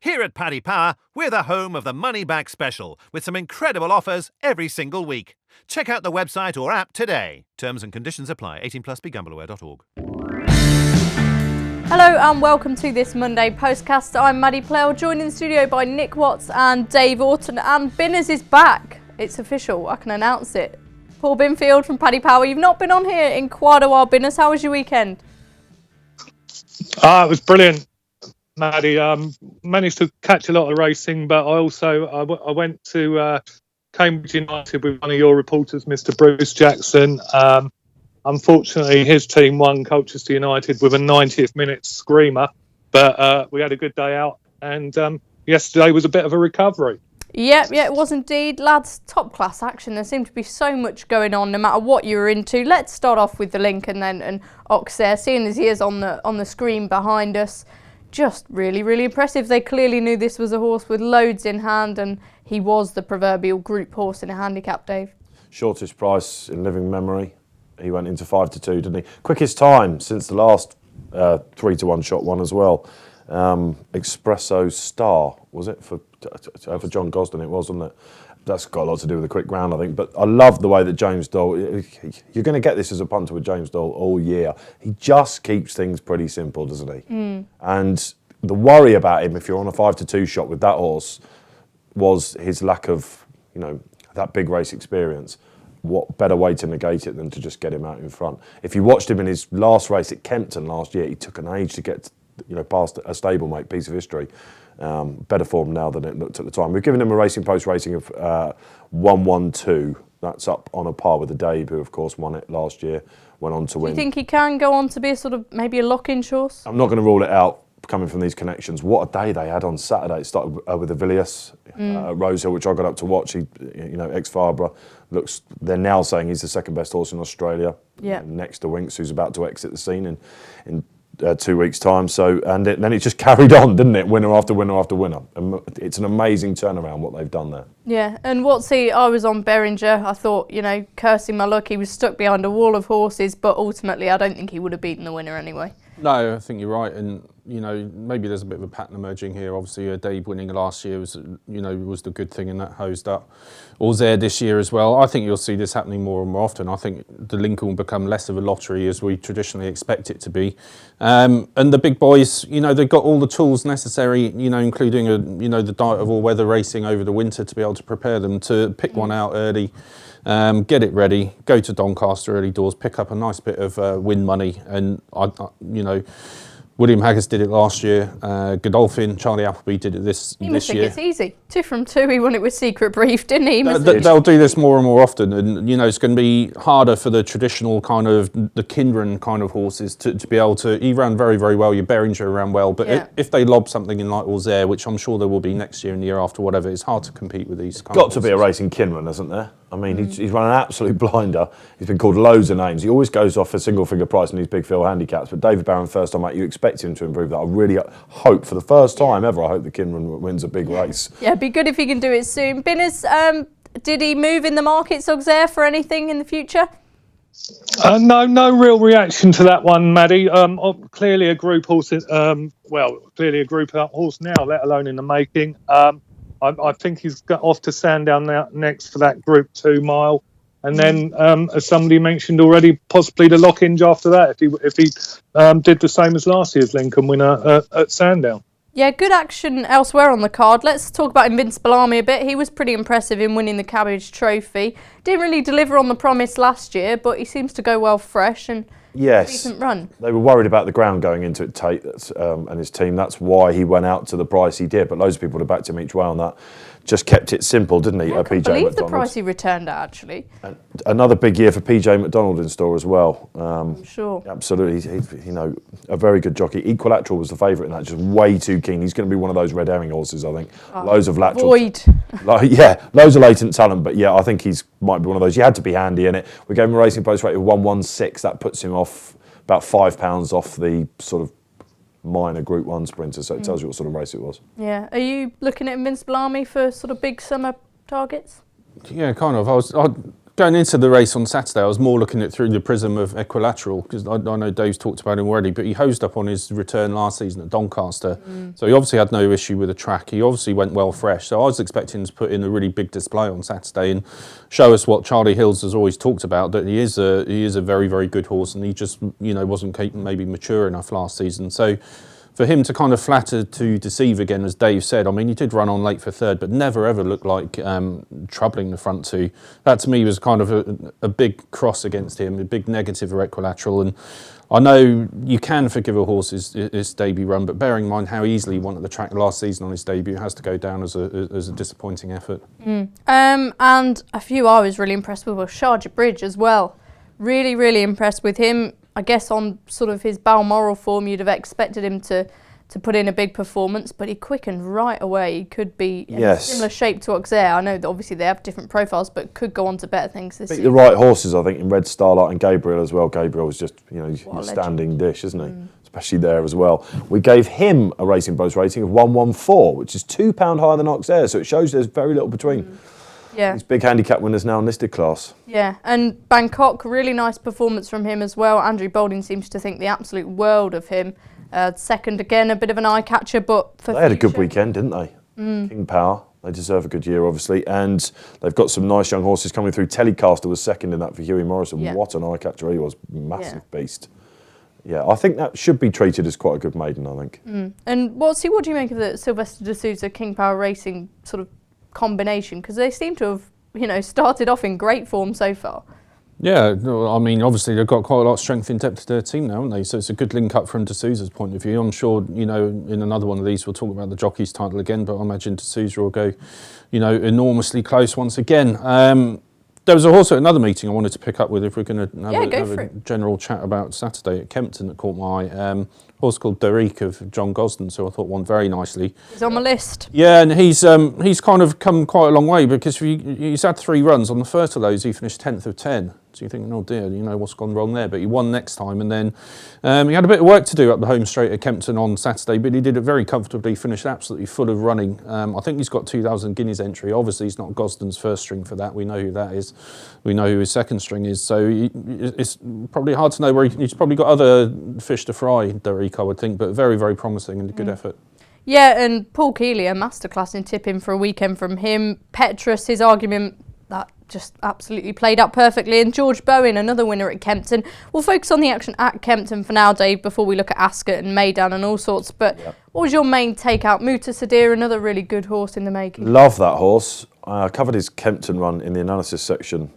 Here at Paddy Power, we're the home of the Money Back Special, with some incredible offers every single week. Check out the website or app today. Terms and conditions apply. 18 plus, begambleaware.org. Hello and welcome to this Monday Postcast. I'm Maddie Plell, joined in the studio by Nick Watts and Dave Orton, and Binners is back. It's official, I can announce it. Paul Binfield from Paddy Power, you've not been on here in quite a while. Binners, how was your weekend? It was brilliant, Maddie. Managed to catch a lot of racing, but I went to Cambridge United with one of your reporters, Mr. Bruce Jackson. Unfortunately, his team won Colchester United with a 90th minute screamer, but we had a good day out, and yesterday was a bit of a recovery. Yeah, it was indeed. Lads, top class action. There seemed to be so much going on no matter what you were into. Let's start off with the Lincoln then, and Ox there, seeing as he is on the screen behind us. Just really, really impressive. They clearly knew this was a horse with loads in hand, and he was the proverbial group horse in a handicap, Dave. Shortest price in living memory. He went into 5-2, didn't he? Quickest time since the last 3-1 shot one as well. Espresso Star, was it? For John Gosden it was, wasn't it? That's got a lot to do with the quick round, I think. But I love the way that James Dole, you're going to get this as a punter with James Dole all year. He just keeps things pretty simple, doesn't he? And the worry about him, if you're on a 5-2 shot with that horse, was his lack of, that big race experience. What better way to negate it than to just get him out in front? If you watched him in his last race at Kempton last year, he took an age to get past a stablemate, piece of history. Better form now than it looked at the time. We've given him a Racing Post rating of 112. That's up on a par with the Dave, who of course won it last year, went on to win. Do you think he can go on to be a sort of maybe a lock-in horse? I'm not going to rule it out coming from these connections. What a day they had on Saturday. It started with the Villiers, Rosehill, which I got up to watch. He, ex-Farborough, they're now saying he's the second best horse in Australia. Yeah. Next to Winks, who's about to exit the scene in 2 weeks' time. So, then it just carried on, didn't it? Winner after winner after winner. And it's an amazing turnaround what they've done there. Yeah, and I was on Beringer. I thought, cursing my luck, he was stuck behind a wall of horses, but ultimately I don't think he would have beaten the winner anyway. No, I think you're right, and maybe there's a bit of a pattern emerging here. Obviously, Dave winning last year was the good thing, and that hosed up. All's this year as well. I think you'll see this happening more and more often. I think the Lincoln will become less of a lottery as we traditionally expect it to be, and the big boys, they've got all the tools necessary, including the diet of all-weather racing over the winter to be able to prepare them to pick one out early. Get it ready, go to Doncaster early doors, pick up a nice bit of win money, and William Haggis did it last year. Godolphin, Charlie Appleby did it this year. He must think it's easy. 2 from 2, he won it with Secret Brief, didn't he? They'll do this more and more often, and it's going to be harder for the traditional kind of the Kindred kind of horses to be able to. He ran very, very well. Your Beringer ran well, but if they lob something in like All's, which I'm sure there will be next year and the year after, whatever, it's hard to compete with these. Got to be a racing Kindred, hasn't there? I mean, he's run an absolute blinder. He's been called loads of names. He always goes off a single figure price in these big field handicaps. But David Barron, first time out, you expect him to improve that. I really hope, for the first time ever, I hope the Kindred wins a big race. Yeah, it'd be good if he can do it soon. Binners, did he move in the markets, Auxerre, for anything in the future? No real reaction to that one, Maddie. Clearly a group horse. Clearly a group horse now, let alone in the making. I think he's got off to Sandown now next for that Group 2 mile, and then as somebody mentioned already, possibly the lock-in after that if he did the same as last year's Lincoln winner at Sandown. Yeah, good action elsewhere on the card. Let's talk about Invincible Army a bit. He was pretty impressive in winning the Cabbage Trophy. Didn't really deliver on the promise last year, but he seems to go well fresh and decent run. They were worried about the ground going into it, Tate and his team. That's why he went out to the price he did. But loads of people would have backed him each way on that. Just kept it simple, didn't he? I can't believe the price he returned at, actually. And another big year for PJ McDonald in store as well. I'm sure. Absolutely. He's a very good jockey. Equilateral was the favourite in that, just way too keen. He's going to be one of those red herring horses, I think. Loads of lateral. Void. Loads of latent talent. But yeah, I think might be one of those. You had to be handy in it. We gave him a Racing Post rate of 116. That puts him off about £5 off the sort of minor Group 1 sprinter, so it tells you what sort of race it was. Yeah. Are you looking at Invincible Army for sort of big summer targets? Yeah, kind of. going into the race on Saturday, I was more looking at it through the prism of equilateral, because I know Dave's talked about him already, but he hosed up on his return last season at Doncaster. So he obviously had no issue with the track. He obviously went well fresh. So I was expecting him to put in a really big display on Saturday and show us what Charlie Hills has always talked about, that he is a very, very good horse, and he just, wasn't maybe mature enough last season. So for him to kind of flatter to deceive again, as Dave said, I mean, he did run on late for third, but never ever looked like troubling the front two. That to me was kind of a big cross against him, a big negative or equilateral. And I know you can forgive a horse his debut run, but bearing in mind how easily he won at the track last season on his debut, has to go down as a disappointing effort. And a few I was really impressed with was Sharjah Bridge as well. Really, really impressed with him. I guess on sort of his Balmoral form, you'd have expected him to put in a big performance, but he quickened right away. He could be in a similar shape to Auxerre. I know that obviously they have different profiles, but could go on to better things this season. The right horses, I think, in Red Starlight and Gabriel as well. Gabriel was just, your standing dish, isn't he? Especially there as well. We gave him a Racing Post rating of 114, which is £2 higher than Auxerre, so it shows there's very little between. Yeah. These big handicap winners now in listed class. Yeah, and Bangkok, really nice performance from him as well. Andrew Boulding seems to think the absolute world of him. Second, again, a bit of an eye-catcher, but for They had a good weekend, didn't they? King Power. They deserve a good year, obviously. And they've got some nice young horses coming through. Telecaster was second in that for Huey Morrison. Yeah. What an eye-catcher he was. Massive beast. Yeah, I think that should be treated as quite a good maiden, I think. And what do you make of the Sylvester de Souza King Power Racing sort of combination, because they seem to have started off in great form so far? Yeah, I mean, obviously they've got quite a lot of strength in depth to their team now, haven't they? So it's a good link up from de Souza's point of view. I'm sure, in another one of these we'll talk about the jockey's title again, but I imagine de Souza will go, enormously close once again. There was also another meeting I wanted to pick up with, if we're going to have a general chat about Saturday at Kempton that caught my eye. A horse called Derek of John Gosden, so I thought won very nicely. He's on my list. Yeah, and he's kind of come quite a long way, because he's had 3 runs. On the first of those, he finished 10th of 10. So you're thinking, oh dear, what's gone wrong there? But he won next time, and then he had a bit of work to do up the home straight at Kempton on Saturday, but he did it very comfortably, finished absolutely full of running. I think he's got 2,000 guineas entry. Obviously, he's not Gosden's first string for that. We know who that is. We know who his second string is. So it's probably hard to know where he's probably got other fish to fry, Derek, I would think, but very, very promising and a good effort. Yeah, and Paul Keeley, a masterclass in tipping for a weekend from him. Petrus, his argument, that just absolutely played out perfectly. And George Bowen, another winner at Kempton. We'll focus on the action at Kempton for now, Dave, before we look at Ascot and Meydan and all sorts. But what was your main takeout? Muta Sadir, another really good horse in the making. Love that horse. I covered his Kempton run in the analysis section,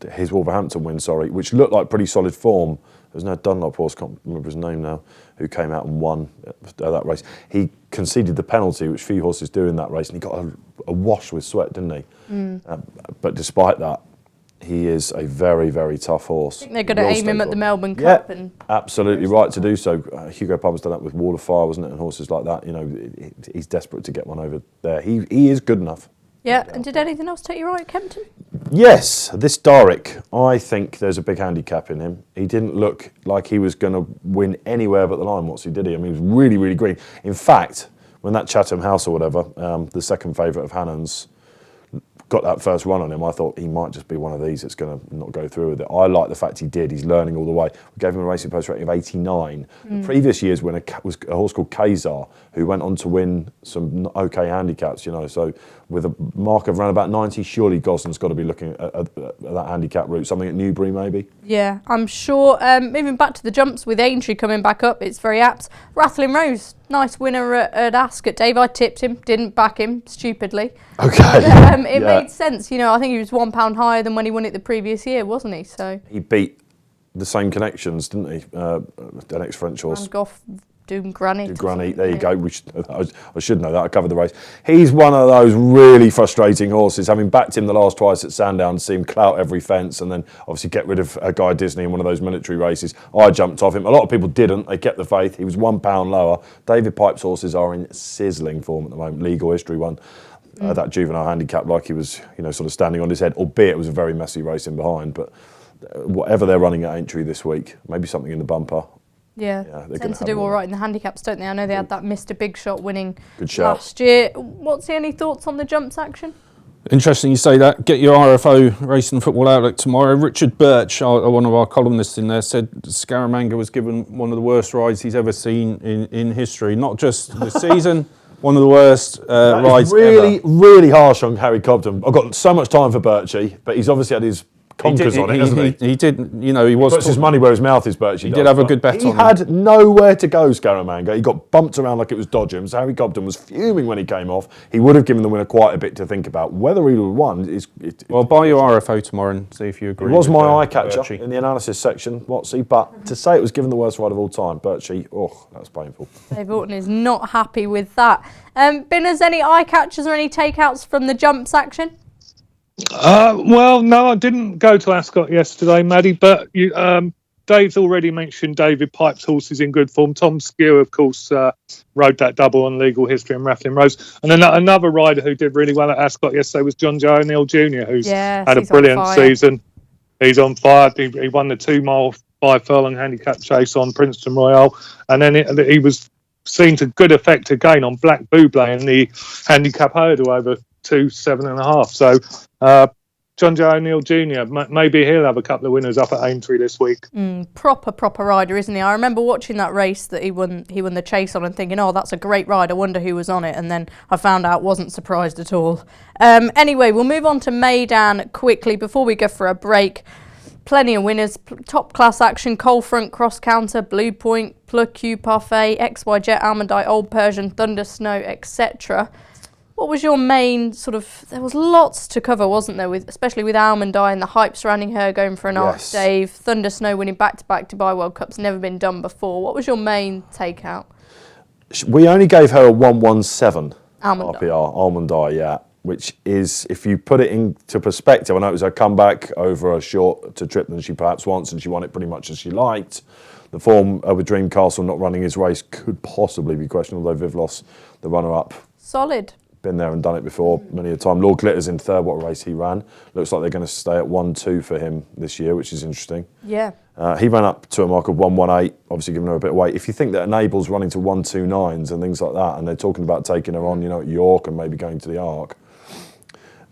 his Wolverhampton win, which looked like pretty solid form. There's no Dunlop horse, can't remember his name now, who came out and won that race. He conceded the penalty, which few horses do in that race, and he got a wash with sweat, didn't he? But despite that, he is a very, very tough horse. I think they're going to aim him at the Melbourne Cup. And absolutely right to do so. Hugo Palmer's done that with Wall of Fire, wasn't it? And horses like that, he's desperate to get one over there. He is good enough. Yeah, and did anything else take your eye at Kempton? Yes, this Doric, I think there's a big handicap in him. He didn't look like he was going to win anywhere but the line. What's he did? He was really, really green. In fact, when that Chatham House or whatever, the second favourite of Hannon's, got that first run on him, I thought he might just be one of these that's going to not go through with it. I like the fact he did. He's learning all the way. We gave him a Racing Post rating of 89. The previous year's winner was a horse called Kazar, who went on to win some okay handicaps, so with a mark of around about 90, surely Gosden's got to be looking at that handicap route, something at Newbury maybe? Yeah, I'm sure. Moving back to the jumps with Aintree coming back up, it's very apt. Rattling Rose, nice winner at Ascot. Dave, I tipped him, didn't back him, stupidly. Okay. It made sense, I think he was £1 higher than when he won it the previous year, wasn't he? So he beat the same connections, didn't he? An ex-French horse. Van Gogh, Doom Granite. There you go. I should know that. I covered the race. He's one of those really frustrating horses. Having backed him the last twice at Sandown, see him clout every fence, and then obviously get rid of Guy Disney in one of those military races. I jumped off him. A lot of people didn't. They kept the faith. He was £1 lower. David Pipe's horses are in sizzling form at the moment. Legal History won that juvenile handicap like he was, sort of standing on his head. Albeit it was a very messy race in behind. But whatever they're running at Aintree this week, maybe something in the bumper. Yeah, they tend to do all right in the handicaps, don't they? I know they had that Mr. Big Shot winning Good shout. last year. What's any thoughts on the jumps action? Interesting you say that. Get your RFO Racing Football Outlook tomorrow. Richard Birch, one of our columnists in there, said Scaramanga was given one of the worst rides he's ever seen in history. Not just this season, one of the worst rides really, ever. really harsh on Harry Cobden. I've got so much time for Birchie, but he's obviously had his conkers on it, hasn't he? He did, you know, he was... Puts his money where his mouth is, Birchie. He did have a good bet on him. He had nowhere to go, Scaramanga. He got bumped around like it was Dodgems. Harry Cobden was fuming when he came off. He would have given the winner quite a bit to think about. Whether he would have won... Well, buy your RFO tomorrow and see if you agree. It was my eye Birchie. catcher in the analysis section, Watsy, but to say it was given the worst ride of all time, Birchie, that's painful. Dave Orton is not happy with that. Binners, any eye catchers or any takeouts from the jumps action? Well, no, I didn't go to Ascot yesterday, Maddie, but Dave's already mentioned David Pipe's horses in good form. Tom Skew, of course, rode that double on Legal History and Rattling Rose. And then another rider who did really well at Ascot yesterday was John Joe O'Neill Jr., who's had a brilliant season. He's on fire. He won the 2 mile 5 furlong handicap chase on Princeton Royale. And then he was seen to good effect again on Black Buble in the handicap hurdle over 2.7.5. So John Joe O'Neill Jr., maybe he'll have a couple of winners up at Aintree this week. Proper rider, isn't he? I remember watching that race that he won the chase on and thinking, oh, that's a great ride, I wonder who was on it, and then I found out, wasn't surprised at all. Anyway, we'll move on to Meydan quickly before we go for a break. Plenty of winners, top class action, Coalfront, Cross Counter, Blue Point, Plug Q Parfait, XY Jet, Almondite, Old Persian, Thunder Snow, etc. What was your main there was lots to cover, wasn't there, especially with Almondite and the hype surrounding her going for an arc, Dave. Thunder Snow winning back-to-back Dubai World Cups, never been done before. What was your main takeout? We only gave her a 117 Almondite. RPR, Almondite, yeah, which is, if you put it into perspective, I know it was her comeback over a short to trip than she perhaps wants, and she won it pretty much as she liked. The form with Dreamcastle not running his race could possibly be questioned, although Vivlos, the runner-up, solid. Been there and done it before many a time. Lord Glitter's in third. What a race he ran. Looks like they're going to stay at 1-2 for him this year, which is interesting. Yeah. He ran up to a mark of 118, obviously giving her a bit of weight. If you think that Enable's running to 129s and things like that, and they're talking about taking her on, at York and maybe going to the Arc,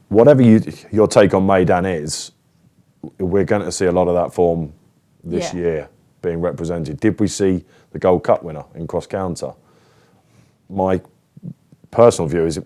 whatever your take on Meydan is, we're going to see a lot of that form this year being represented. Did we see the Gold Cup winner in Cross Counter? My personal view is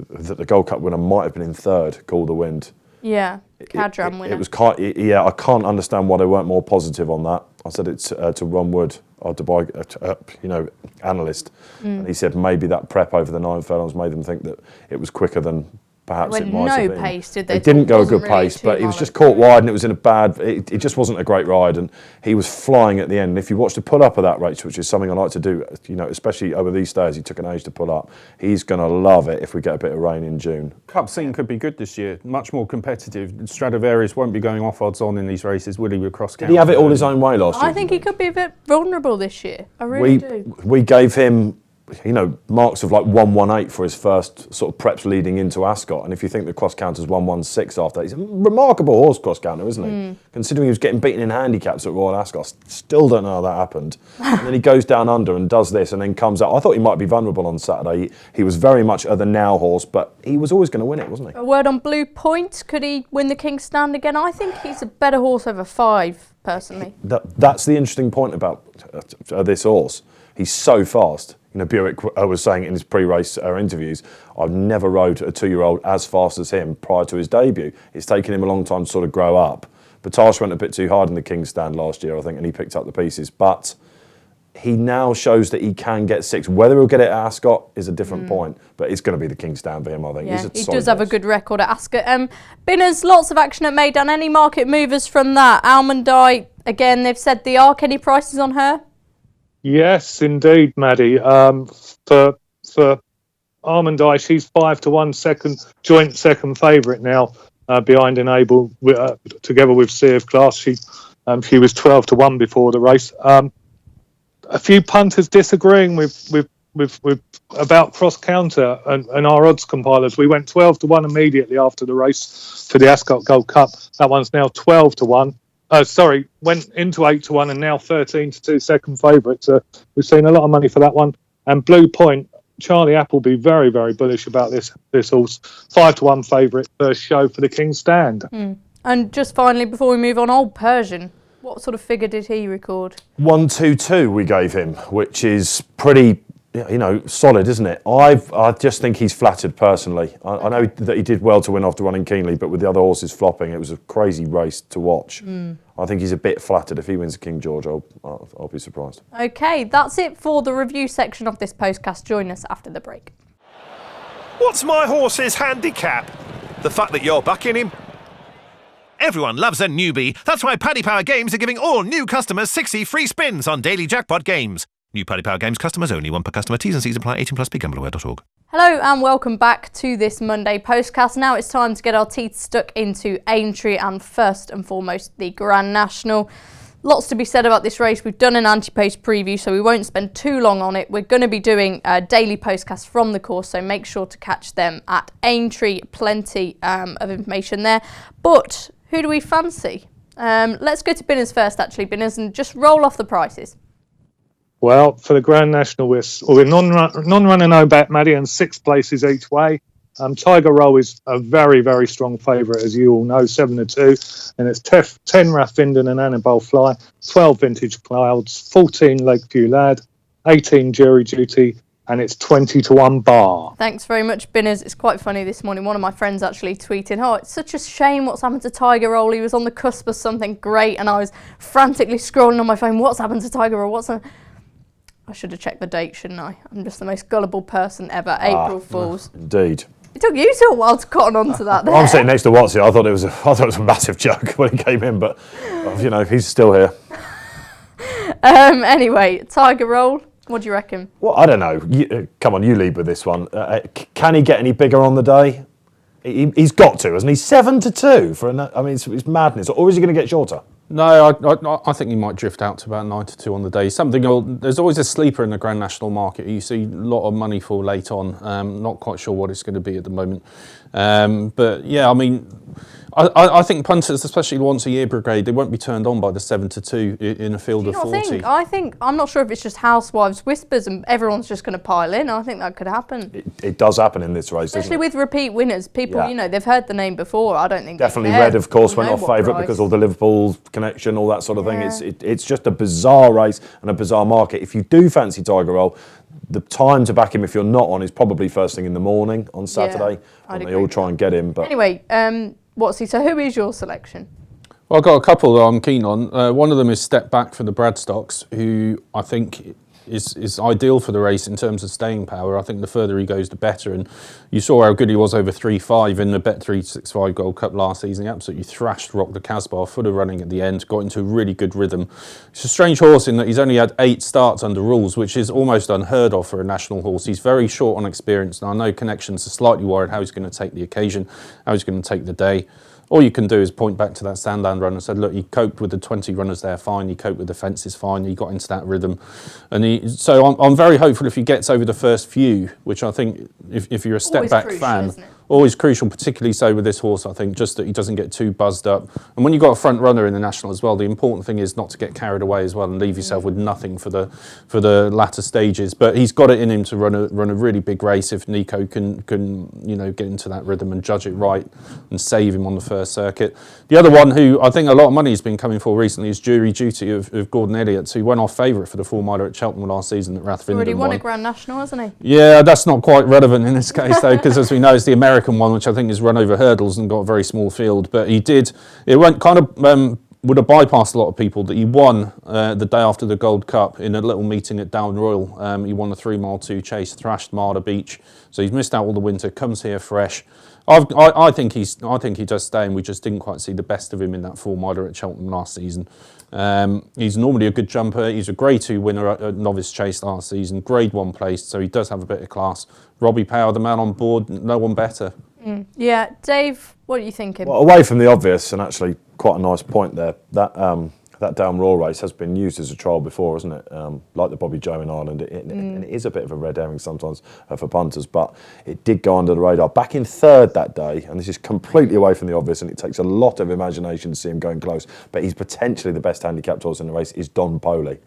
that the Gold Cup winner might have been in third, Call the Wind. Yeah, Cadram winner. It was I can't understand why they weren't more positive on that. I said it to Ron Wood, our Dubai analyst, and he said maybe that prep over the 9 furlongs made them think that it was quicker than perhaps it might have been. Pace, did they? It didn't go a good pace, but he was just caught wide, and it was in a bad. It just wasn't a great ride, and he was flying at the end. And if you watch the pull up of that race, which is something I like to do, especially over these days, he took an age to pull up. He's going to love it if we get a bit of rain in June. Cup scene could be good this year, much more competitive. Stradivarius won't be going off odds on in these races, will he, with Cross Counter? Did he have it all his own way last year? I think he could be a bit vulnerable this year. I really do. We gave him, marks of like 118 for his first sort of preps leading into Ascot. And if you think the Cross Counter's 116 after that, he's a remarkable horse, Cross Counter, isn't he? Considering he was getting beaten in handicaps at Royal Ascot, still don't know how that happened. And then he goes down under and does this and then comes out. I thought he might be vulnerable on Saturday. He was very much the now horse, but he was always going to win it, wasn't he? A word on Blue Point. Could he win the King's Stand again? I think he's a better horse over 5, personally. That's the interesting point about this horse. He's so fast. Buick was saying in his pre-race interviews, I've never rode a 2-year-old as fast as him prior to his debut. It's taken him a long time to sort of grow up. Batash went a bit too hard in the King's Stand last year, I think, and he picked up the pieces. But he now shows that he can get 6. Whether he'll get it at Ascot is a different point, but it's going to be the King's Stand for him, I think. Yeah, he does have a good record at Ascot. Binners, lots of action at Meydan. Any market movers from that? Almondite, again, they've said the Arc. Any prices on her? Yes, indeed, Maddie. For Almondite, she's 5-1 joint second favourite now, behind Enable, together with Sea of Class. She was 12-1 before the race. A few punters disagreeing with about Cross Counter and our odds compilers. We went 12-1 immediately after the race for the Ascot Gold Cup. That one's now 12-1. Went into 8-1 and now 13-2 second favourite. We've seen a lot of money for that one. And Blue Point, Charlie Appleby very, very bullish about this horse. 5-1 favourite, first show for the King's Stand. And just finally, before we move on, Old Persian. What sort of figure did he record? 1-2-2 we gave him, which is pretty, solid, isn't it? I just think he's flattered personally. I know that he did well to win after running keenly, but with the other horses flopping, it was a crazy race to watch. I think he's a bit flattered. If he wins King George, I'll be surprised. Okay, that's it for the review section of this postcast. Join us after the break. What's my horse's handicap? The fact that you're backing him? Everyone loves a newbie. That's why Paddy Power Games are giving all new customers 60 free spins on daily jackpot games. New Paddy Power Games customers only, one per customer. T's and C's apply. 18+. BeGambleAware.org. Hello and welcome back to this Monday postcast. Now it's time to get our teeth stuck into Aintree and first and foremost the Grand National. Lots to be said about this race. We've done an anti-post preview, so we won't spend too long on it. We're going to be doing a daily postcast from the course, so make sure to catch them at Aintree. Plenty of information there. But who do we fancy? Let's go to Binners first, actually, Binners, and just roll off the prices. Well, for the Grand National, we're non-run and no bet, Maddie, and 6 places each way. Tiger Roll is a very, very strong favourite, as you all know, 7-2. And it's 10 Raffindon and Annabelle Fly, 12 Vintage Clouds, 14 Lakeview Lad, 18 Jury Duty, and it's 20-1 bar. Thanks very much, Binners. It's quite funny this morning. One of my friends actually tweeted, "Oh, it's such a shame what's happened to Tiger Roll. He was on the cusp of something great." And I was frantically scrolling on my phone, what's happened to Tiger Roll? I should have checked the date, shouldn't I? I'm just the most gullible person ever. April Fools. Indeed. It took you a while to cotton on to that there. I'm sitting next to Watsy. I thought it was a massive joke when he came in, but he's still here. Anyway, Tiger Roll. What do you reckon? Well, I don't know. Come on, you lead with this one. Can he get any bigger on the day? He's got to, hasn't he? 7-2 it's madness. Or is he going to get shorter? No, I think he might drift out to about 9-2 on the day. There's always a sleeper in the Grand National market. You see a lot of money for late on. Not quite sure what it's going to be at the moment. But yeah, I think punters, especially the once-a-year brigade, they won't be turned on by the 7-2 in a field of 40. I'm not sure if it's just housewives whispers and everyone's just going to pile in. I think that could happen. It does happen in this race, especially with repeat winners. People, they've heard the name before. I don't think definitely Red, of course, went off favourite because of the Liverpool connection, all that sort of thing. It's just a bizarre race and a bizarre market. If you do fancy Tiger Roll, the time to back him if you're not on is probably first thing in the morning on Saturday. And they all try and get him. But anyway, so who is your selection? Well, I've got a couple that I'm keen on. One of them is Step Back for the Bradstocks, who I think is ideal for the race in terms of staying power. I think the further he goes, the better. And you saw how good he was over 3-5 in the Bet365 Gold Cup last season. He absolutely thrashed Rock the Casbah, full of running at the end, got into a really good rhythm. It's a strange horse in that he's only had 8 starts under rules, which is almost unheard of for a national horse. He's very short on experience, and I know Connections are slightly worried how he's going to take the occasion, how he's going to take the day. All you can do is point back to that Sandown run and say, look, he coped with the 20 runners there fine, he coped with the fences fine, he got into that rhythm. So I'm very hopeful if he gets over the first few, which I think if you're a Step Back fan, always crucial, particularly so with this horse, I think, just that he doesn't get too buzzed up. And when you've got a front runner in the National as well, the important thing is not to get carried away as well and leave yourself with nothing for the latter stages. But he's got it in him to run a really big race if Nico can get into that rhythm and judge it right and save him on the first circuit. The other one who I think a lot of money has been coming for recently is Jury Duty of Gordon Elliott, who went off favourite for the 4-miler at Cheltenham last season that Rathfinden already won won. a Grand National, hasn't he? Yeah, that's not quite relevant in this case though, because as we know, it's the American one, which I think is run over hurdles and got a very small field. But it went kind of would have bypassed a lot of people that he won the day after the Gold Cup in a little meeting at Down Royal. He won a 3-mile 2 chase, thrashed Marder Beach, so he's missed out all the winter. Comes here fresh. I think he does stay, and we just didn't quite see the best of him in that 4-miler at Cheltenham last season. He's normally a good jumper. He's a Grade 2 winner at Novice Chase last season, Grade 1 placed, so he does have a bit of class. Robbie Power, the man on board, no one better. Yeah, Dave, what are you thinking? Well, away from the obvious, and actually quite a nice point there, that Down Royal race has been used as a trial before, isn't it? Like the Bobby Joe in Ireland, and it is a bit of a red herring sometimes for punters, but it did go under the radar. Back in third that day, and this is completely away from the obvious, and it takes a lot of imagination to see him going close, but he's potentially the best handicapped horse in the race, is Don Poli.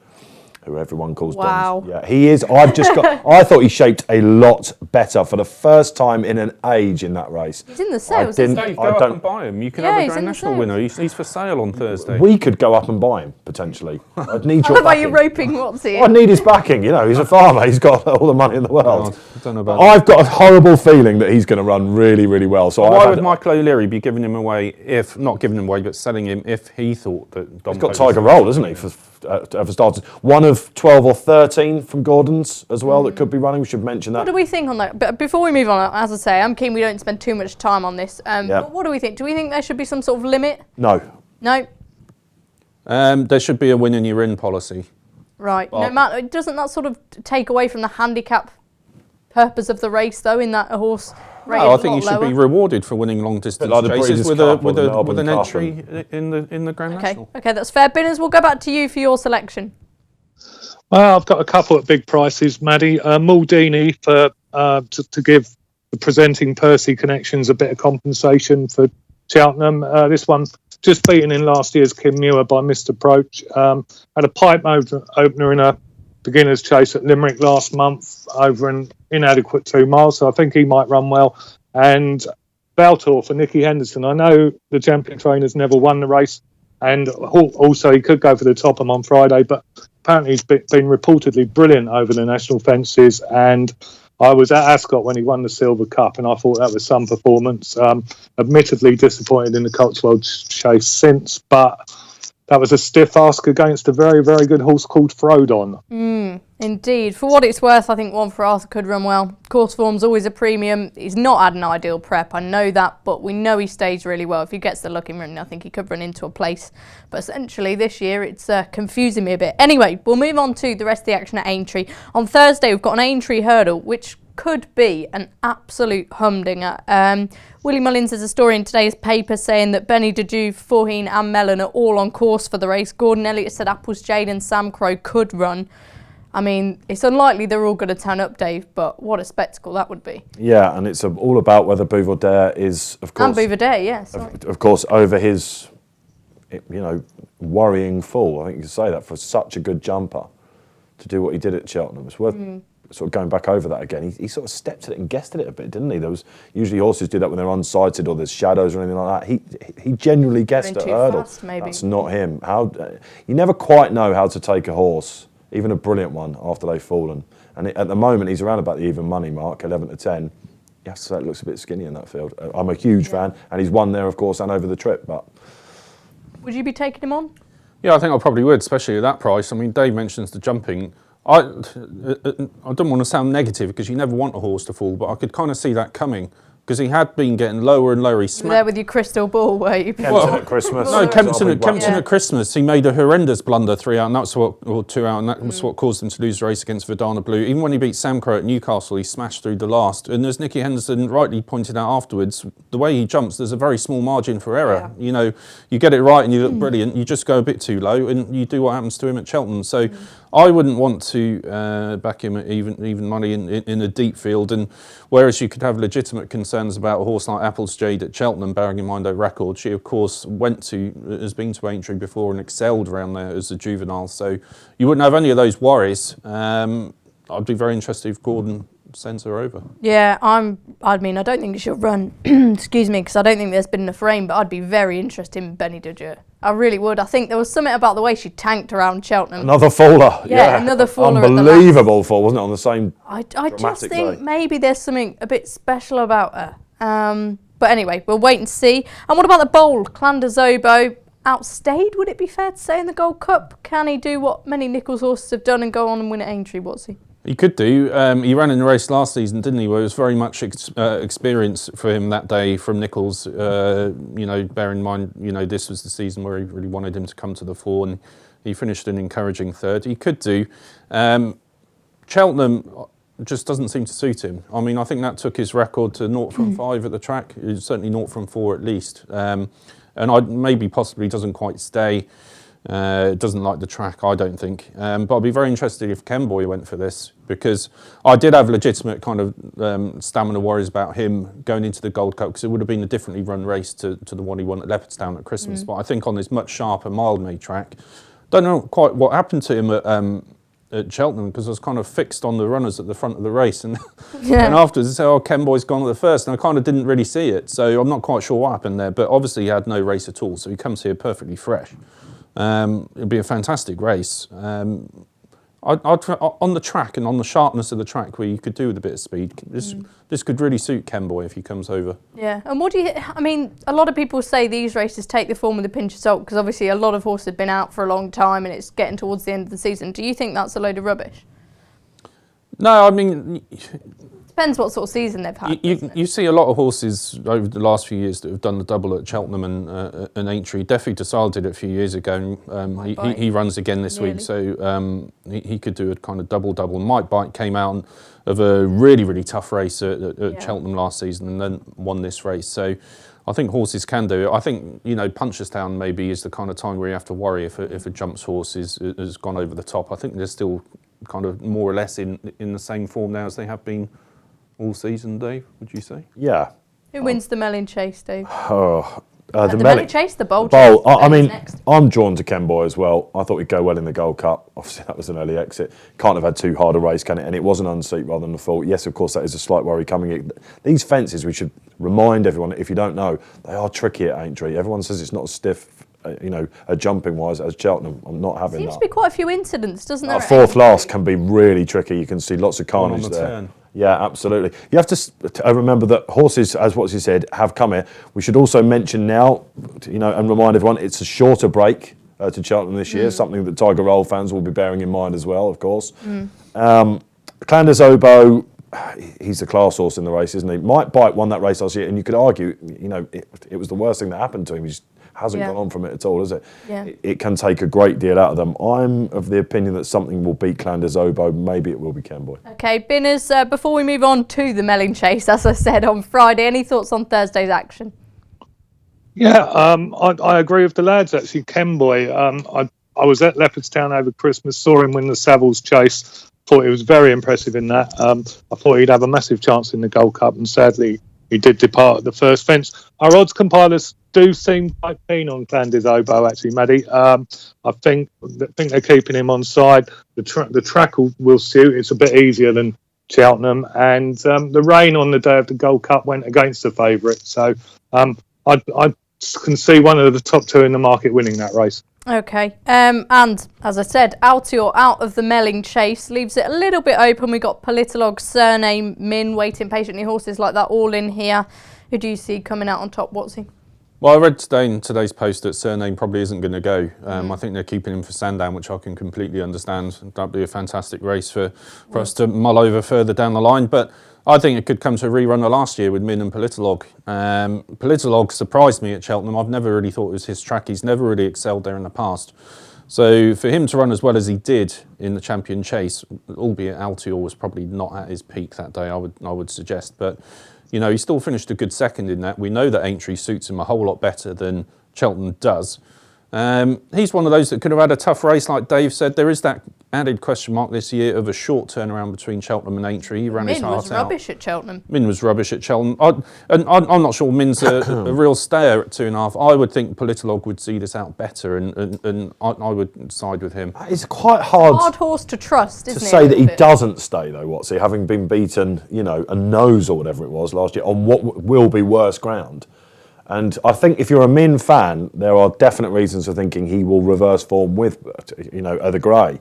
who everyone calls Wow. Dons. Yeah, he is. I thought he shaped a lot better for the first time in an age in that race. He's in the sales, isn't he? Dave, go up and buy him. You can have a he's Grand in the National sales. winner. He's for sale on Thursday. We could go up and buy him potentially. I'd need I your love how backing. you're roping what's here. I'd need his backing. You know, he's a farmer. He's got all the money in the world. I don't know about I've got a horrible feeling that he's going to run really, really well. So Why would Michael O'Leary be giving him away, if not giving him away, but selling him if he thought that Dom He's got Tiger Roll, hasn't he, for starters? One of 12 or 13 from Gordon's as well that could be running. We should mention that. What do we think on that? But before we move on, as I say, I'm keen we don't spend too much time on this. But what do we think? Do we think there should be some sort of limit? No. No? There should be a win and you're in policy. Right. No matter, doesn't that sort of take away from the handicap purpose of the race, though, in that a horse rated No, I a think lot you should lower? be rewarded for winning long distance like the chases Breeders' with Cup or the with Melbourne an Cup entry in the Grand Okay. National. Okay, that's fair. Binners, we'll go back to you for your selection. Well, I've got a couple of big prices, Maddie. Maldini to give the presenting Percy connections a bit of compensation for Cheltenham. This one just beaten in last year's Kim Muir by Missed Approach. Had a pipe opener in a beginner's chase at Limerick last month over an inadequate 2 miles, so I think he might run well. And Baltor for Nicky Henderson. I know the champion trainer's never won the race, and also he could go for the Topham on Friday, but apparently he's been reportedly brilliant over the national fences. And I was at Ascot when he won the Silver Cup, and I thought that was some performance. Admittedly disappointed in the Cotswold Chase since, but that was a stiff ask against a very, very good horse called Frodon. Indeed. For what it's worth, I think One for Arthur could run well. Course form's always a premium. He's not had an ideal prep, I know that, but we know he stays really well. If he gets the looking run, I think he could run into a place. But essentially this year it's confusing me a bit. Anyway, we'll move on to the rest of the action at Aintree. On Thursday we've got an Aintree hurdle, which could be an absolute humdinger. Willie Mullins has a story in today's paper saying that Benny Deju, Forheen and Mellon are all on course for the race. Gordon Elliott said Apples Jade and Sam Crow could run. I mean, it's unlikely they're all going to turn up, Dave, but what a spectacle that would be. Yeah, and it's all about whether Bouvardere is, of course... And Bouvardere, yes. Of course, over his, worrying fall. I think you can say that for such a good jumper to do what he did at Cheltenham. It's worth sort of going back over that again. He sort of stepped at it and guessed at it a bit, didn't he? There was usually horses do that when they're unsighted or there's shadows or anything like that. He genuinely guessed at a hurdle. Fast, maybe. That's not him. You never quite know how to take a horse, even a brilliant one, after they've fallen. And at the moment, he's around about the even money mark, 11 to 10. You have to say it looks a bit skinny in that field. I'm a huge fan, and he's won there, of course, and over the trip. But Would you be taking him on? Yeah, I think I probably would, especially at that price. I mean, Dave mentions the jumping. I don't want to sound negative because you never want a horse to fall, but I could kind of see that coming because he had been getting lower and lower. He You were there with your crystal ball, were you? Kempton at Christmas. No, Kempton Yeah. at Christmas, he made a horrendous blunder 3 out, and that's what, or 2 out, and that was what caused him to lose the race against Verdana Blue. Even when he beat Sam Crow at Newcastle, he smashed through the last. And as Nicky Henderson rightly pointed out afterwards, the way he jumps, there's a very small margin for error. Yeah. You know, you get it right and you look brilliant, you just go a bit too low, and you do what happens to him at Cheltenham. So I wouldn't want to back him at even money in a deep field. And whereas you could have legitimate concerns about a horse like Apples Jade at Cheltenham, bearing in mind her record, she of course has been to Aintree before and excelled around there as a juvenile. So you wouldn't have any of those worries. I'd be very interested if Gordon sends her over. Yeah, I don't think she'll run, excuse me, because I don't think there's been enough rain, but I'd be very interested in Benny Dudger. I really would. I think there was something about the way she tanked around Cheltenham. Another faller. Yeah, another faller at the Unbelievable fall, wasn't it, on the same I just think day. maybe there's something a bit special about her. But anyway, we'll wait and see. And what about the bowl? Clanderzobo outstayed, would it be fair to say, in the Gold Cup? Can he do what many Nichols horses have done and go on and win at Aintree? What's he? He could do. He ran in the race last season, didn't he? Where it was very much experience for him that day from Nichols. Bear in mind, this was the season where he really wanted him to come to the fore, and he finished an encouraging third. He could do. Cheltenham just doesn't seem to suit him. I mean, I think that took his record to 0 from 5 at the track. It was certainly 0 from 4 at least. And maybe possibly doesn't quite stay. Doesn't like the track, I don't think. But I'd be very interested if Kenboy went for this, because I did have legitimate kind of stamina worries about him going into the Gold Cup, because it would have been a differently run race to the one he won at Leopardstown at Christmas. But I think on this much sharper, mild-made track, don't know quite what happened to him at Cheltenham because I was kind of fixed on the runners at the front of the race, and Yeah. and afterwards they said, "Oh, Ken Boy's gone at the first," and I kind of didn't really see it, so I'm not quite sure what happened there. But obviously he had no race at all, so he comes here perfectly fresh. It'd be a fantastic race. On the track and on the sharpness of the track where you could do with a bit of speed, this could really suit Ken Boy if he comes over. Yeah, and what do you? I mean, a lot of people say these races take the form with a pinch of salt because obviously a lot of horses have been out for a long time and it's getting towards the end of the season. Do you think that's a load of rubbish? No, I mean, Depends what sort of season they've had. you see a lot of horses over the last few years that have done the double at Cheltenham and Aintree. Definitely decided it a few years ago. He runs again this week, so he could do a kind of double. Might Bite came out of a really tough race at Cheltenham last season and then won this race. So I think horses can do it. I think, Punchestown maybe is the kind of time where you have to worry if a jumps horse has gone over the top. I think they're still kind of more or less in the same form now as they have been all season, Dave, would you say? Yeah. Who wins the Melling Chase, Dave? The Melling Chase, the Bowl Bowl. Chase. I mean, Next. I'm drawn to Ken Boy as well. I thought he'd go well in the Gold Cup. Obviously, that was an early exit. Can't have had too hard a race, can it? And it was an unseat rather than a fault. Yes, of course, that is a slight worry coming in. These fences, we should remind everyone, if you don't know, they are tricky at Aintree. Everyone says it's not as stiff, jumping wise as Cheltenham. I'm not having Seems that. to be quite a few incidents, doesn't there? Fourth last can be really tricky. You can see lots of carnage on the there. turn. Yeah, absolutely. You have to remember that horses, as what you said, have come here. We should also mention now, and remind everyone, it's a shorter break to Cheltenham this year, something that Tiger Roll fans will be bearing in mind as well, of course. Clanders Oboe, he's a class horse in the race, isn't he? Might Bite won that race last year, and you could argue, it was the worst thing that happened to him. He just hasn't gone on from it at all, is it? Yeah. It can take a great deal out of them. I'm of the opinion that something will beat Clanders Oboe. Maybe it will be Ken Boy. Okay, Binners, before we move on to the Melling Chase, as I said on Friday, any thoughts on Thursday's action? Yeah, I agree with the lads, actually. Ken Boy, I was at Leopardstown over Christmas, saw him win the Savills Chase, thought he was very impressive in that. I thought he'd have a massive chance in the Gold Cup, and sadly he did depart at the first fence. Our odds compilers do seem quite keen on Clanders Oboe, actually, Maddie. I think they're keeping him on side. The track will suit. It's a bit easier than Cheltenham, and the rain on the day of the Gold Cup went against the favourite. So I can see one of the top two in the market winning that race. Okay, and as I said, Altior out of the Melling Chase leaves it a little bit open. We got Politolog, Surname, Min waiting patiently, horses like that all in here. Who do you see coming out on top, Watsy? Well, I read today in today's post that Surname probably isn't going to go. I think they're keeping him for Sandown, which I can completely understand. That'd be a fantastic race for us to mull over further down the line. But I think it could come to a rerun of last year with Min and Politolog. Politolog surprised me at Cheltenham. I've never really thought it was his track. He's never really excelled there in the past. So for him to run as well as he did in the Champion Chase, albeit Altior was probably not at his peak that day, I would suggest. But he still finished a good second in that. We know that Aintree suits him a whole lot better than Cheltenham does. He's one of those that could have had a tough race, like Dave said. There is that added question mark this year of a short turnaround between Cheltenham and Aintree. He ran his heart out. Min was rubbish at Cheltenham. Min was rubbish at Cheltenham. I'm not sure Min's a real stayer at 2.5. I would think Politolog would see this out better, and I would side with him. It's quite hard horse to trust, isn't to it? say that he doesn't stay, though, Watsy, having been beaten, a nose or whatever it was last year on what will be worse ground. And I think if you're a Min fan, there are definite reasons for thinking he will reverse form with, the grey.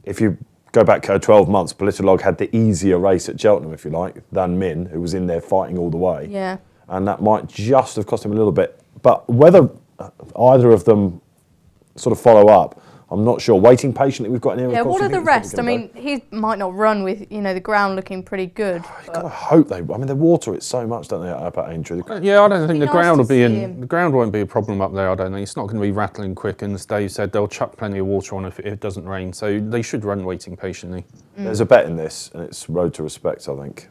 If you go back 12 months, Politolog had the easier race at Cheltenham, if you like, than Min, who was in there fighting all the way. Yeah. And that might just have cost him a little bit. But whether either of them sort of follow up, I'm not sure. Waiting patiently, we've got an era. Yeah, what are the rest? I mean, he might not run with, the ground looking pretty good. You've got to hope they water it so much, don't they, up at Aintree? Yeah, I don't think the nice ground will to be see in. him. The ground won't be a problem up there. I don't think it's not going to be rattling quick. And as Dave said, they'll chuck plenty of water on if it doesn't rain. So they should run waiting patiently. There's a bet in this, and it's Road to Respect, I think.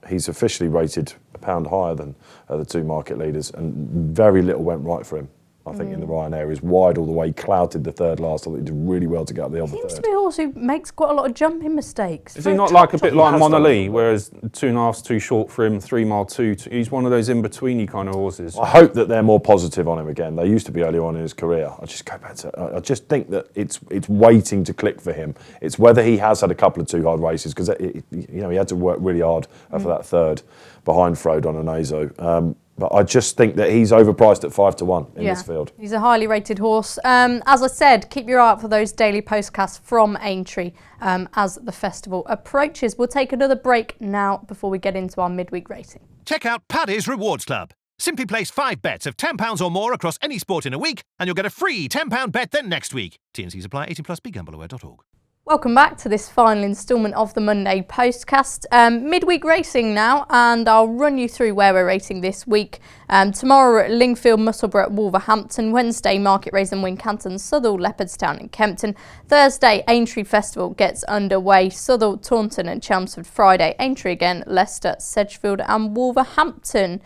He's officially rated £1 higher than the two market leaders, and very little went right for him. I think, in the Ryanair. He's wide all the way, clouted the third last. I think he did really well to get up the other Seems to third. be a horse who makes quite a lot of jumping mistakes. Is he not like a bit like has done Monolith, it. whereas 2.5's too short for him, 3 mile too? He's one of those in-betweeny kind of horses. I hope that they're more positive on him again. They used to be earlier on in his career. I just go back to. I just think that it's waiting to click for him. It's whether he has had a couple of too hard races, because he had to work really hard for that third behind Frodon and Azo. But I just think that he's overpriced at 5-1 in this field. He's a highly rated horse. As I said, keep your eye out for those daily postcasts from Aintree as the festival approaches. We'll take another break now before we get into our midweek rating. Check out Paddy's Rewards Club. Simply place 5 bets of £10 or more across any sport in a week, and you'll get a free £10 bet then next week. T&Cs apply. 18+. BeGambleAware.org. Welcome back to this final instalment of the Monday Postcast. Midweek racing now, and I'll run you through where we're racing this week. Tomorrow we're at Lingfield, Musselburgh at Wolverhampton. Wednesday, Market Race and Wincanton, Southall, Leopardstown and Kempton. Thursday, Aintree Festival gets underway. Southall, Taunton and Chelmsford. Friday, Aintree again, Leicester, Sedgefield and Wolverhampton.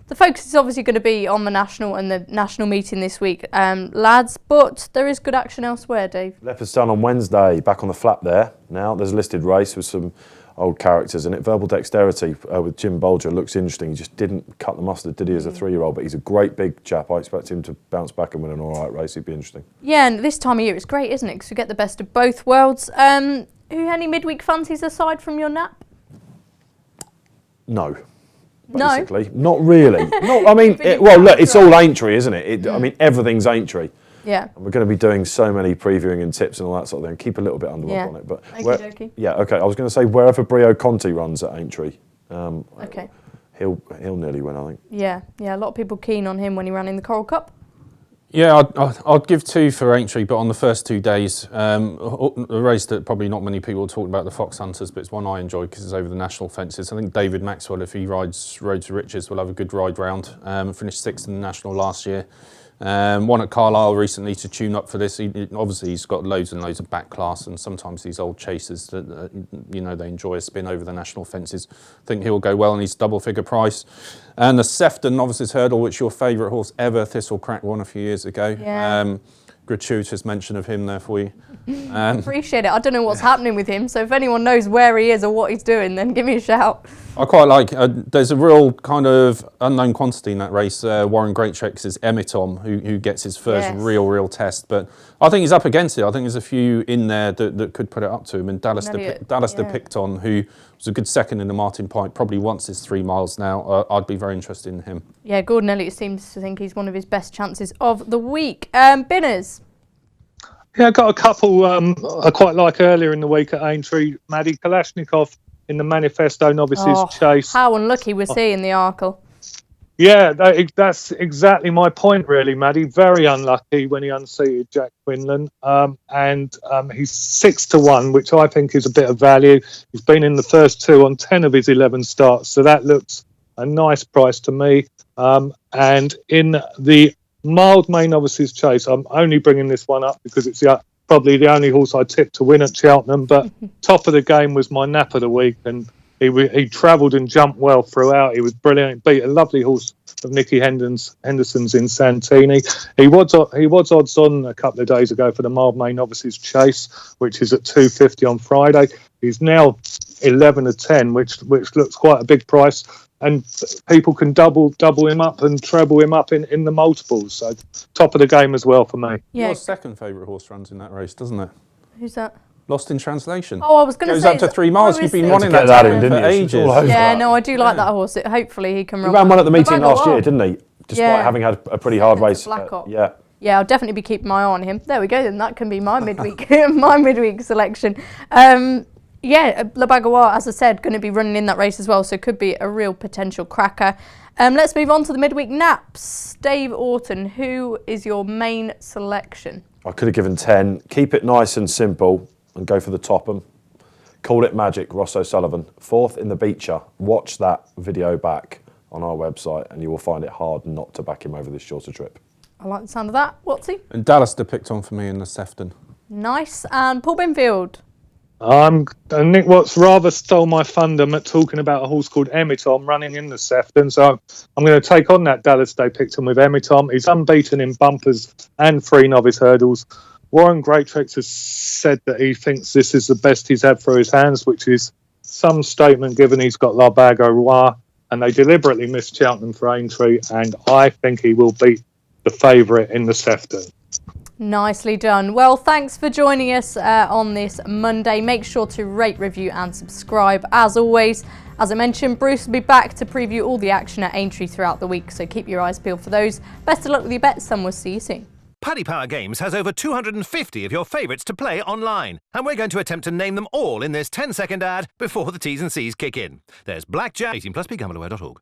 The focus is obviously going to be on the national and the national meeting this week, lads, but there is good action elsewhere, Dave. Leopardstown on Wednesday, back on the flap there. Now there's a listed race with some old characters in it. Verbal Dexterity with Jim Bolger looks interesting. He just didn't cut the mustard, did he, as a 3-year-old? But he's a great big chap. I expect him to bounce back and win an all right race. He'd be interesting. Yeah, and this time of year it's great, isn't it? Because we get the best of both worlds. Any midweek fancies aside from your nap? No. No. Basically, not really. No, I mean, look, it's all Aintree, isn't it? I mean, everything's Aintree. Yeah. And we're going to be doing so many previewing and tips and all that sort of thing. Keep a little bit under on it. But okay. I was going to say wherever Brio Conti runs at Aintree, okay. He'll nearly win, I think. Yeah. A lot of people keen on him when he ran in the Coral Cup. Yeah, I'd give 2 for Aintree, but on the first 2 days, a race that probably not many people talk about, the Fox Hunters, but it's one I enjoy because it's over the national fences. I think David Maxwell, if he rides Road to Riches, will have a good ride round. Finished 6th in the national last year. Won at Carlisle recently to tune up for this. Obviously, he's got loads and loads of back class, and sometimes these old chasers, they enjoy a spin over the national fences. I think he'll go well, and he's double-figure price. And the Sefton Novices Hurdle, which your favourite horse ever, Thistlecrack, won a few years ago. Yeah. Gratuitous mention of him there for you. Appreciate it. I don't know what's happening with him, so if anyone knows where he is or what he's doing, then give me a shout. I quite like, there's a real kind of unknown quantity in that race. Warren Greatcheck's Emitom, who gets his first real test. But I think he's up against it. I think there's a few in there that could put it up to him. And Dallas de Picton, who was a good second in the Martin Pike, probably wants his 3 miles now. I'd be very interested in him. Yeah, Gordon Elliott seems to think he's one of his best chances of the week. Binners. Yeah, I got a couple I quite like earlier in the week at Aintree. Maddie Kalashnikov in the Manifesto Novices Chase. How unlucky was he in the Arkle? Yeah, that's exactly my point, really, Maddie. Very unlucky when he unseated Jack Quinlan. And he's 6-1, which I think is a bit of value. He's been in the first 2 on 10 of his 11 starts, so that looks a nice price to me. And in the Mild May Novices Chase, I'm only bringing this one up because it's probably the only horse I tipped to win at Cheltenham, but top of the game was my nap of the week, and he travelled and jumped well throughout. He was brilliant. He beat a lovely horse of Nicky Henderson's in Santini. He was odds on a couple of days ago for the Mild May Novices Chase, which is at 250 on Friday. He's now 11-10, which looks quite a big price. And people can double him up and treble him up in the multiples. So top of the game as well for me. Yeah. Your second favourite horse runs in that race, doesn't it? Who's that? Lost in Translation. Oh, I was going to say. Goes up to 3 miles. You've been wanting that that in, for ages. Yeah, no, I do like that horse. Hopefully he can run. He ran one at the meeting last year, didn't he? Despite having had a pretty hard race. Yeah, I'll definitely be keeping my eye on him. There we go. Then that can be my midweek selection. Le Bagois, as I said, going to be running in that race as well, so it could be a real potential cracker. Let's move on to the midweek naps. Dave Orton, who is your main selection? I could have given 10. Keep it nice and simple and go for the Topham. Call it Magic, Ross O'Sullivan. 4th in the Beecher. Watch that video back on our website and you will find it hard not to back him over this shorter trip. I like the sound of that. Watsy? And Dallas de Picton for me in the Sefton. Nice. And Paul Binfield? Nick Watts rather stole my thunder talking about a horse called Emitom running in the Sefton, so I'm going to take on that Dallas Day Picton with Emitom. He's unbeaten in bumpers and 3 novice hurdles. Warren Greatrex has said that he thinks this is the best he's had through his hands, which is some statement given he's got La Bague au Roi, and they deliberately missed Cheltenham for Aintree, and I think he will beat the favourite in the Sefton. Nicely done. Well, thanks for joining us on this Monday. Make sure to rate, review and subscribe. As always, as I mentioned, Bruce will be back to preview all the action at Aintree throughout the week, so keep your eyes peeled for those. Best of luck with your bets and we'll see you soon. Paddy Power Games has over 250 of your favourites to play online, and we're going to attempt to name them all in this 10-second ad before the T's and C's kick in. There's Blackjack, 18+, begambleaware.org.